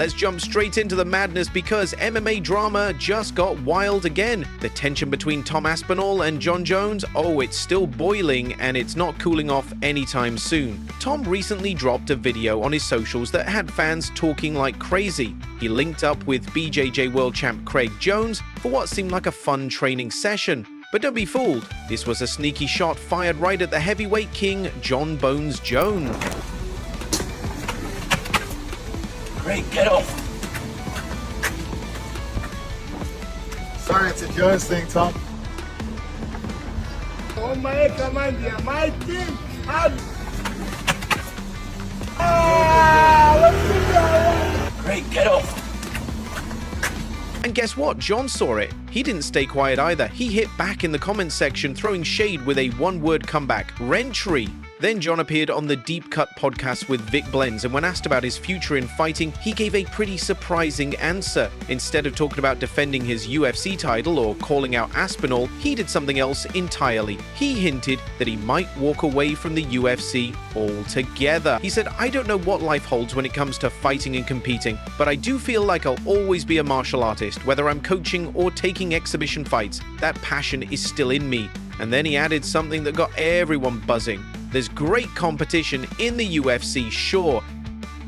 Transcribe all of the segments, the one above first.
Let's jump straight into the madness because MMA drama just got wild again. The tension between Tom Aspinall and Jon Jones, oh, it's still boiling and it's not cooling off anytime soon. Tom recently dropped a video on his socials that had fans talking like crazy. He linked up with BJJ world champ Craig Jones for what seemed like a fun training session. But don't be fooled, this was a sneaky shot fired right at the heavyweight king, Jon Bones Jones. Great, get off. Sorry, it's a Jones thing, Tom. Oh my command, my team. Great, get off. And guess what? Jon saw it. He didn't stay quiet either. He hit back in the comments section, throwing shade with a one-word comeback, Rentry. Then Jon appeared on the Deep Cut podcast with Vic Blends, and when asked about his future in fighting, he gave a pretty surprising answer. Instead of talking about defending his UFC title or calling out Aspinall, he did something else entirely. He hinted that he might walk away from the UFC altogether. He said, "I don't know what life holds when it comes to fighting and competing, but I do feel like I'll always be a martial artist, whether I'm coaching or taking exhibition fights. That passion is still in me." And then he added something that got everyone buzzing. There's great competition in the UFC, sure,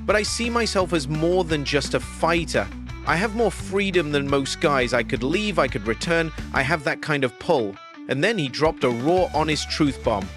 but I see myself as more than just a fighter. I have more freedom than most guys. I could leave, I could return, I have that kind of pull. And then he dropped a raw, honest truth bomb.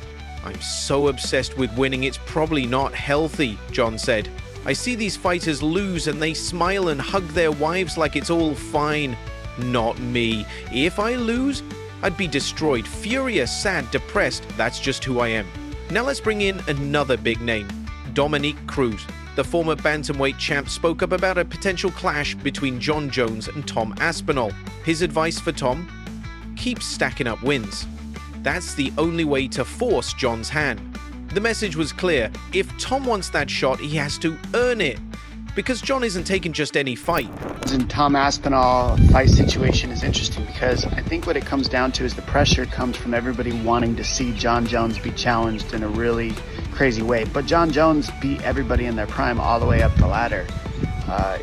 "I'm so obsessed with winning, it's probably not healthy," Jon said. "I see these fighters lose and they smile and hug their wives like it's all fine. Not me. If I lose, I'd be destroyed, furious, sad, depressed. That's just who I am." Now let's bring in another big name, Dominick Cruz. The former bantamweight champ spoke up about a potential clash between Jon Jones and Tom Aspinall. His advice for Tom? Keep stacking up wins. That's the only way to force Jon's hand. The message was clear. If Tom wants that shot, he has to earn it. Because Jon isn't taking just any fight. In Tom Aspinall fight situation is interesting because I think what it comes down to is the pressure comes from everybody wanting to see Jon Jones be challenged in a really crazy way. But Jon Jones beat everybody in their prime all the way up the ladder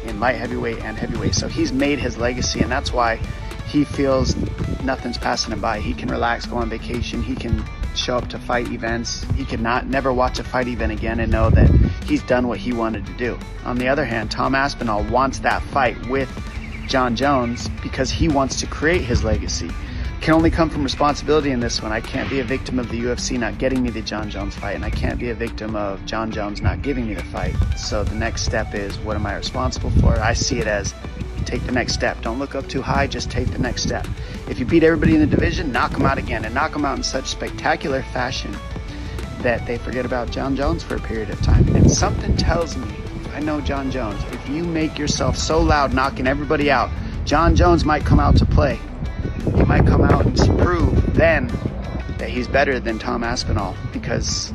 in light heavyweight and heavyweight. So he's made his legacy, and that's why he feels nothing's passing him by. He can relax, go on vacation, he can show up to fight events. He could never watch a fight event again and know that he's done what he wanted to do. On the other hand, Tom Aspinall wants that fight with Jon Jones because he wants to create his legacy. It can only come from responsibility in this one. I can't be a victim of the UFC not getting me the Jon Jones fight, and I can't be a victim of Jon Jones not giving me the fight. So the next step is, what am I responsible for? I see it as, take the next step. Don't look up too high, just take the next step. If you beat everybody in the division, knock them out again, and knock them out in such spectacular fashion that they forget about Jon Jones for a period of time. And something tells me, I know Jon Jones, if you make yourself so loud knocking everybody out, Jon Jones might come out to play. He might come out and prove then that he's better than Tom Aspinall because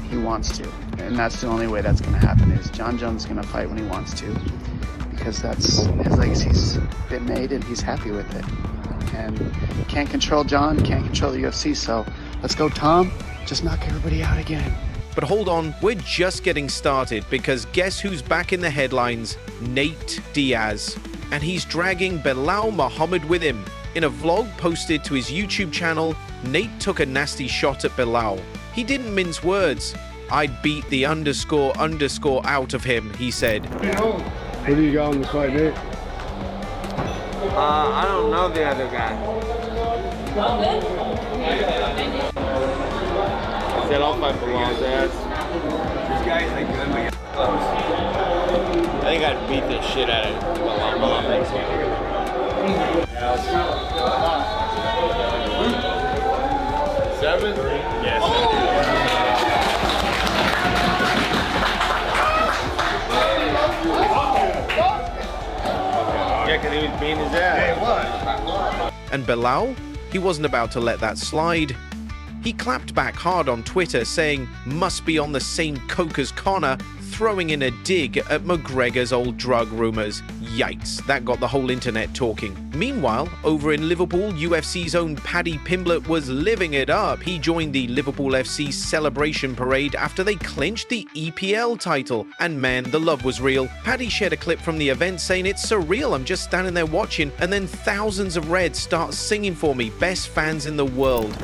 he wants to. And that's the only way that's going to happen, is Jon Jones is going to fight when he wants to, because that's his legacy's been made and he's happy with it. And can't control Jon, can't control the UFC, so let's go, Tom. Just knock everybody out again. But hold on, we're just getting started, because guess who's back in the headlines? Nate Diaz. And he's dragging Belal Muhammad with him. In a vlog posted to his YouTube channel, Nate took a nasty shot at Belal. He didn't mince words. "I'd beat the __ out of him," he said. Who do you got on the fight, Nate? I don't know the other guy. He said I'll fight Belal's ass. This guy's like good, but you're close. I think I'd beat the shit out of Belal. 7? Yes. Yeah, because he was beating his ass. Hey, what? And Belal? He wasn't about to let that slide. He clapped back hard on Twitter saying, "Must be on the same coke as Connor, throwing in a dig at McGregor's old drug rumors. Yikes, that got the whole internet talking. Meanwhile, over in Liverpool, UFC's own Paddy Pimblett was living it up. He joined the Liverpool FC celebration parade after they clinched the EPL title. And man, the love was real. Paddy shared a clip from the event saying, "It's surreal, I'm just standing there watching, and then thousands of Reds start singing for me. Best fans in the world."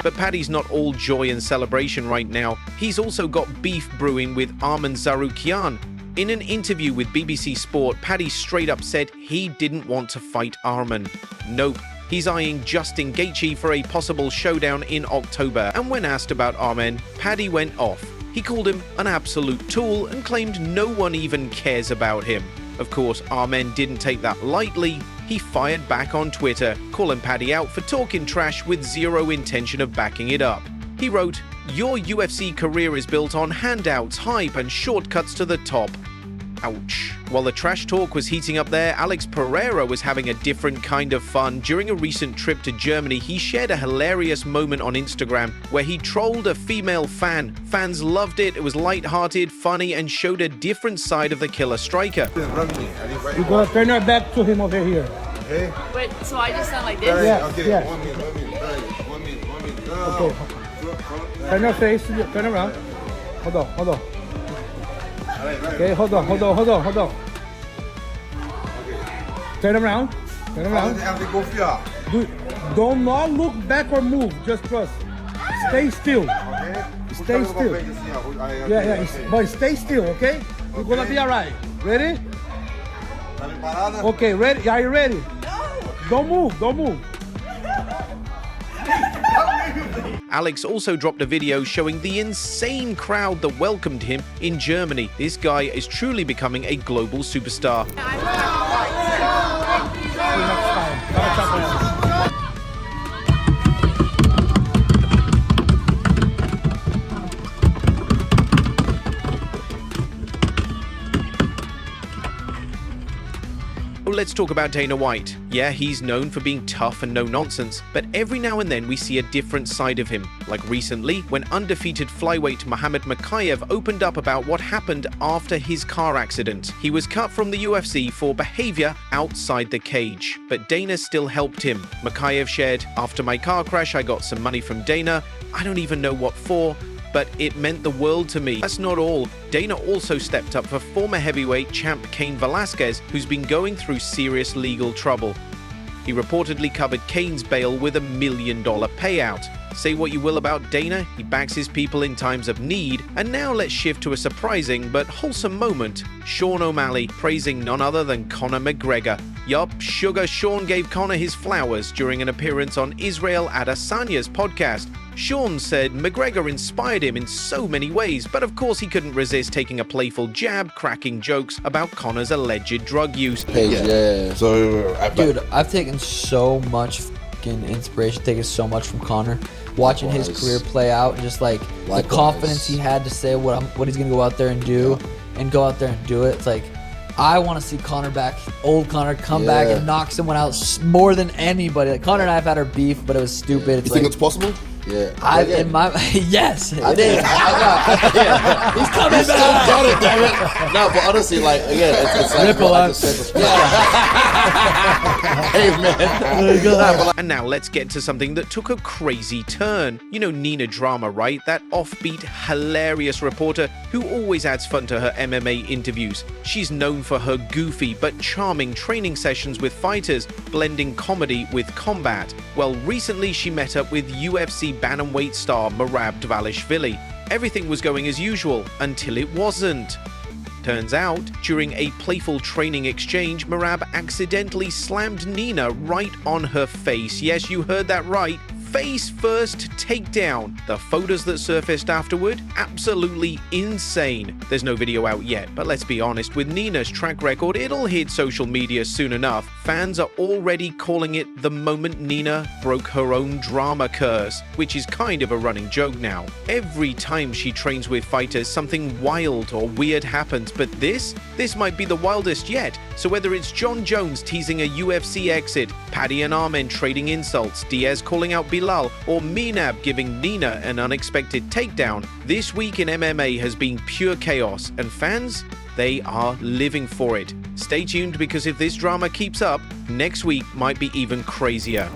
But Paddy's not all joy and celebration right now. He's also got beef brewing with Arman Tsarukyan. In an interview with BBC Sport, Paddy straight up said he didn't want to fight Arman. Nope. He's eyeing Justin Gaethje for a possible showdown in October, and when asked about Arman, Paddy went off. He called him an absolute tool and claimed no one even cares about him. Of course, Arman didn't take that lightly. He fired back on Twitter, calling Paddy out for talking trash with zero intention of backing it up. He wrote, "Your UFC career is built on handouts, hype, and shortcuts to the top." Ouch. While the trash talk was heating up there, Alex Pereira was having a different kind of fun. During a recent trip to Germany, he shared a hilarious moment on Instagram where he trolled a female fan. Fans loved it, it was lighthearted, funny, and showed a different side of the killer striker. You're gonna turn your back to him over here. Okay? Wait, so I just sound like this? Yeah, Okay, yeah. 1 minute, 1 minute. 1 minute, 1 minute. No. Okay. Turn your face, turn around. Hold on, hold on. Okay, hold on. Turn around. Do not look back or move, just trust. Stay still. Stay still. Yeah, but stay still, okay? You're gonna be alright. Ready? Okay, ready? Are you ready? Don't move. Alex also dropped a video showing the insane crowd that welcomed him in Germany. This guy is truly becoming a global superstar. Let's talk about Dana White. Yeah, he's known for being tough and no nonsense, but every now and then we see a different side of him. Like recently, when undefeated flyweight Muhammad Mokaev opened up about what happened after his car accident. He was cut from the UFC for behavior outside the cage, but Dana still helped him. Mokaev shared, "After my car crash, I got some money from Dana. I don't even know what for, but it meant the world to me." That's not all. Dana also stepped up for former heavyweight champ Cain Velasquez, who's been going through serious legal trouble. He reportedly covered Cain's bail with $1 million payout. Say what you will about Dana, he backs his people in times of need. And now let's shift to a surprising but wholesome moment. Sean O'Malley praising none other than Conor McGregor. Yup, Sugar Sean gave Conor his flowers during an appearance on Israel Adesanya's podcast. Sean said McGregor inspired him in so many ways, but of course he couldn't resist taking a playful jab, cracking jokes about Conor's alleged drug use. Yeah. So, Dude, I've taken so much fucking inspiration, taken so much from Conor. Watching his career play out, and just like the confidence he had to say what he's gonna go out there and do, and go out there and do it. It's like, I want to see Conor back, old Conor, come back and knock someone out more than anybody. Like, Conor and I have had our beef, but it was stupid. You think it's possible? Yeah. In my yes, it is. He's coming back. Got it, damn it. No, but honestly, like, again, it's like Ripple what I just said. Hey, man. And now let's get to something that took a crazy turn. You know Nina Drama, right? That offbeat, hilarious reporter who always adds fun to her MMA interviews. She's known for her goofy but charming training sessions with fighters, blending comedy with combat. Well, recently she met up with UFC bantamweight star Merab Dvalishvili. Everything was going as usual until it wasn't. Turns out, during a playful training exchange, Merab accidentally slammed Nina right on her face. Yes, you heard that right. Face first takedown. The photos that surfaced afterward, absolutely insane. There's no video out yet, but let's be honest, with Nina's track record, it'll hit social media soon enough. fans are already calling it the moment Nina broke her own drama curse, which is kind of a running joke now. Every time she trains with fighters, something wild or weird happens, but this might be the wildest yet. So whether it's Jon Jones teasing a UFC exit, Paddy and Armen trading insults, Diaz calling out Bilal, or Merab giving Nina an unexpected takedown, this week in MMA has been pure chaos, and fans, they are living for it. Stay tuned, because if this drama keeps up, next week might be even crazier.